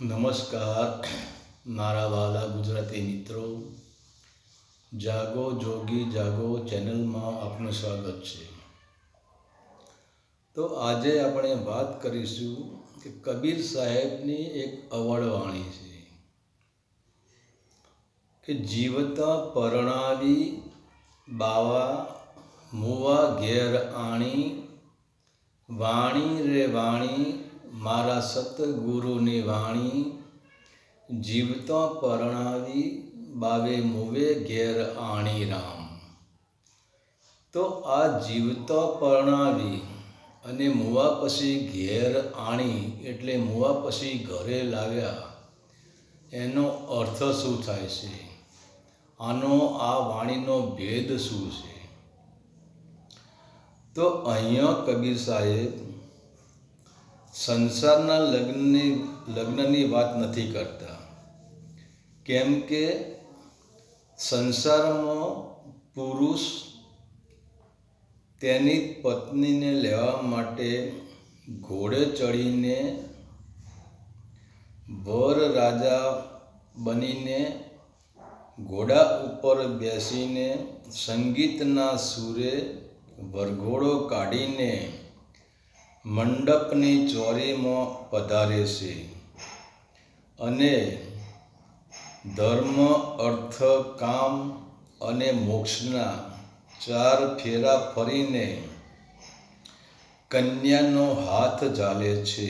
નમસ્કાર મારા વાલા ગુજરાતી મિત્રો, જાગો જોગી જાગો ચેનલમાં આપનું સ્વાગત છે. તો આજે આપણે વાત કરીશું કે કબીર સાહેબની એક અવળવાણી છે કે જીવતા પરણાવી બાવા મુવા ઘેર આણી, વાણી રે વાણી મારા સતગુરુની વાણી, જીવતા પરણાવી બાવે મુવે ઘેર આણી રામ. તો આ જીવતા પરણાવી અને મુવા પછી ઘેર આણી એટલે મુવા પછી ઘરે લાવ્યા, એનો અર્થ શું થાય છે? આનો આ વાણીનો ભેદ શું છે? તો અહીંયા કબીર સાહેબ સંસારના લગ્નની વાત નથી કરતા, કેમ કે સંસારમાં પુરુષ તેની પત્નીને લેવા માટે ઘોડે ચડીને વર રાજા બનીને ઘોડા ઉપર બેસીને સંગીતના સૂરે વરઘોડો કાઢીને મંડપની ચોરીમાં પધારે છે અને ધર્મ, અર્થ, કામ અને મોક્ષના 4 ફેરા ફરીને કન્યાનો હાથ ઝાલે છે.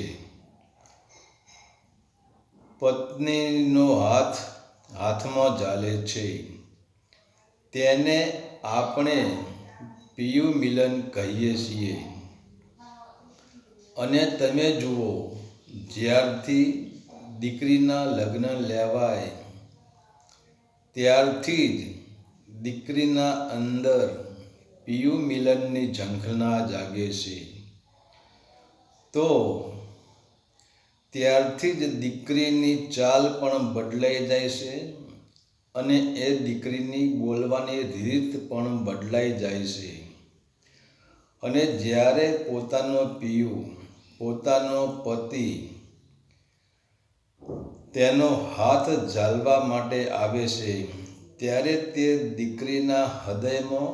પત્નીનો હાથમાં ઝાલે છે. તેને આપણે પિયું મિલન કહીએ છીએ. અને તમે જુઓ, જ્યારથી દીકરીના લગ્ન લેવાય ત્યારથી જ દીકરીના અંદર પિયું મિલનની ઝંખના જાગે છે. તો ત્યારથી જ દીકરીની ચાલ પણ બદલાઈ જાય છે અને એ દીકરીની બોલવાની રીત પણ બદલાઈ જાય છે. અને જ્યારે પોતાનો પિયું, પોતાનો પતિ તેનો હાથ ઝાલવા માટે આવે છે, ત્યારે તે દીકરીના હૃદયમાં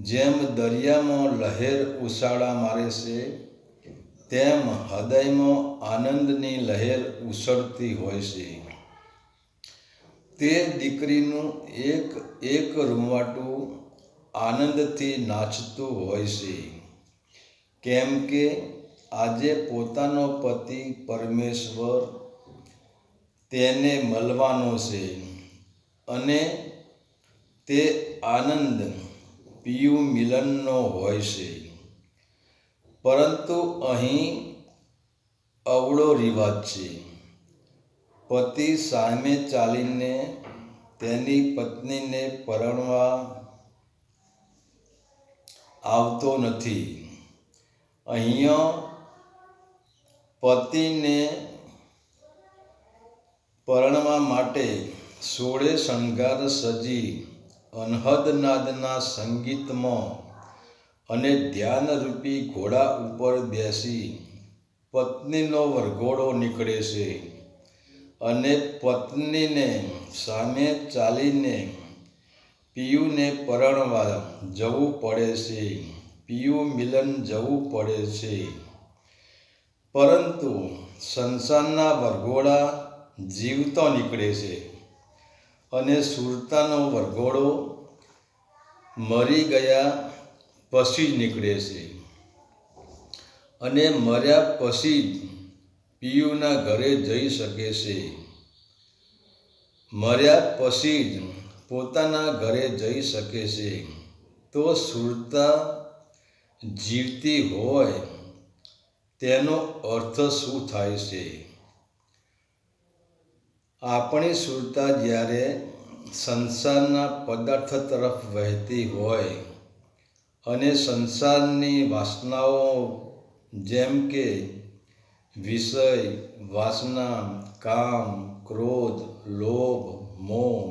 જેમ દરિયામાં લહેર ઉછાળા મારે છે, તેમ હૃદયમાં આનંદની લહેર ઉછળતી હોય છે. તે દીકરીનું એક એક રૂંવાટું આનંદથી નાચતું હોય છે, કેમ કે આજે પોતાનો પતિ પરમેશ્વર તેને મળવાનો છે અને તે આનંદ પિયું મિલનનો હોય છે. પરંતુ અહીં અવળો રિવાજ છે. પતિ સામે ચાલીને તેની પત્નીને પરણવા આવતો નથી. અહીંયા પતિને પરણવા માટે 16 શણગાર સજી અનહદ નાદના સંગીતમાં અને ધ્યાનરૂપી ઘોડા ઉપર બેસી પત્નીનો વરઘોડો નીકળે છે અને પત્નીને સામે ચાલીને પિયુને પરણવા જવું પડે છે, પિયું મિલન જવું પડે છે. પરંતુ સંસારના વરઘોડા જીવતો નીકળે છે અને સુરતાનો વરઘોડો મરી ગયા પછી જ નીકળે છે. અને મર્યા પછી જ પિયુના ઘરે જઈ શકે છે. મર્યા પછી જ પોતાના ઘરે જઈ શકે છે. તો સુરતા જીવતી હોય તેનો અર્થ શું થાય છે? આપણી સુરતા જ્યારે સંસારના પદાર્થ તરફ વહેતી હોય અને સંસારની વાસનાઓ જેમ કે વિષય વાસના, કામ, ક્રોધ, લોભ, મોહ,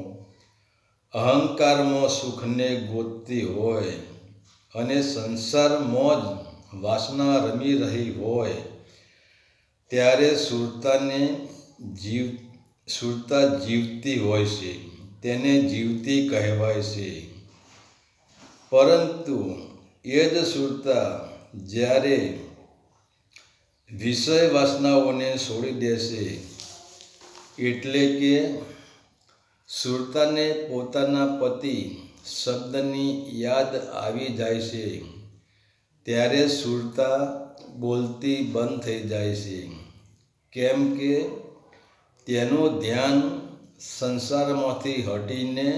અહંકારમાં સુખને ગોતતી હોય અને સંસારમાં જ વાસના રમી રહી હોય, ત્યારે સુરતાને સુરતા જીવતી હોય છે, તેને જીવતી કહેવાય છે. પરંતુ એ જ સુરતા જ્યારે વિષય વાસનાઓને છોડી દેશે, એટલે કે સુરતાને પોતાના પતિ શબ્દની યાદ આવી જાય છે, ત્યારે સુરતા બોલતી બંધ થઈ જાય છે. કેમ કે તેનું ધ્યાન સંસારમાંથી હટીને,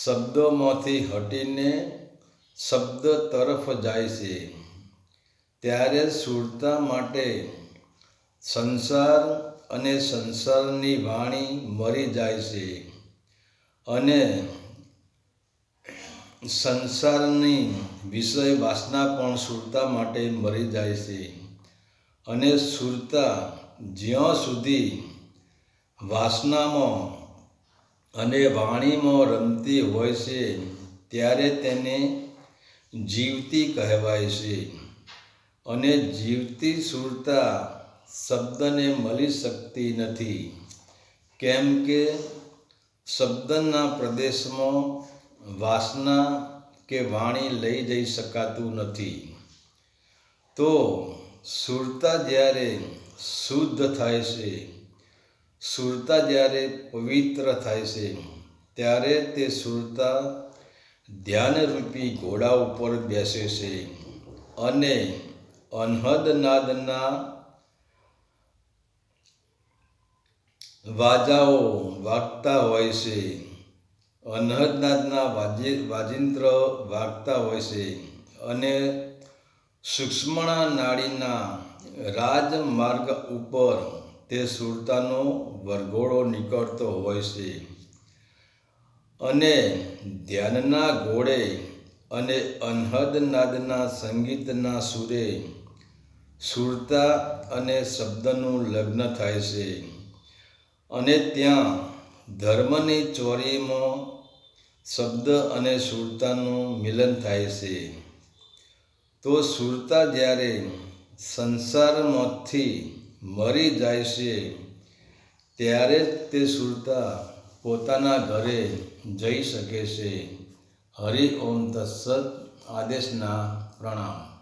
શબ્દોમાંથી હટીને શબ્દ તરફ જાય છે. ત્યારે સુરતા માટે સંસાર અને સંસારની વાણી મરી જાય છે, અને સંસારની વિષય વાસના પણ સુરતા માટે મરી જાય છે. અને સુરતા જ્યાં સુધી વાસનામાં અને વાણીમાં રમતી હોય છે, ત્યારે તેને જીવતી કહેવાય છે. અને જીવતી સુરતા શબ્દને મળી શકતી નથી, કેમ કે શબ્દના પ્રદેશમાં વાસના કે વાણી લઈ જઈ શકાતું નથી. તો સુરતા જ્યારે શુદ્ધ થાય છે, સુરતા જ્યારે પવિત્ર થાય છે, ત્યારે તે સુરતા ધ્યાનરૂપી ઘોડા ઉપર બેસે છે અને અનહદ નાદના વાજાઓ વાગતા હોય છે. અનહદ નાદના વાજિંત્ર વાગતા હોય છે, અને સૂક્ષ્મણા નાડીના રાજમાર્ગ ઉપર તે સુરતાનો વરઘોડો નીકળતો હોય છે. અને ધ્યાનના ઘોડે અને અનહદ નાદના સંગીતના સુરે સુરતા અને શબ્દનું લગ્ન થાય છે. અને ત્યાં ધર્મની ચોરીમાં શબ્દ અને સુરતાનું મિલન થાય છે. તો સુરતા જ્યારે સંસારમાંથી મરી જાય છે, ત્યારે તે સુરતા પોતાના ઘરે જઈ શકે છે. હરિ ઓમ તત્સત. આદેશના પ્રણામ.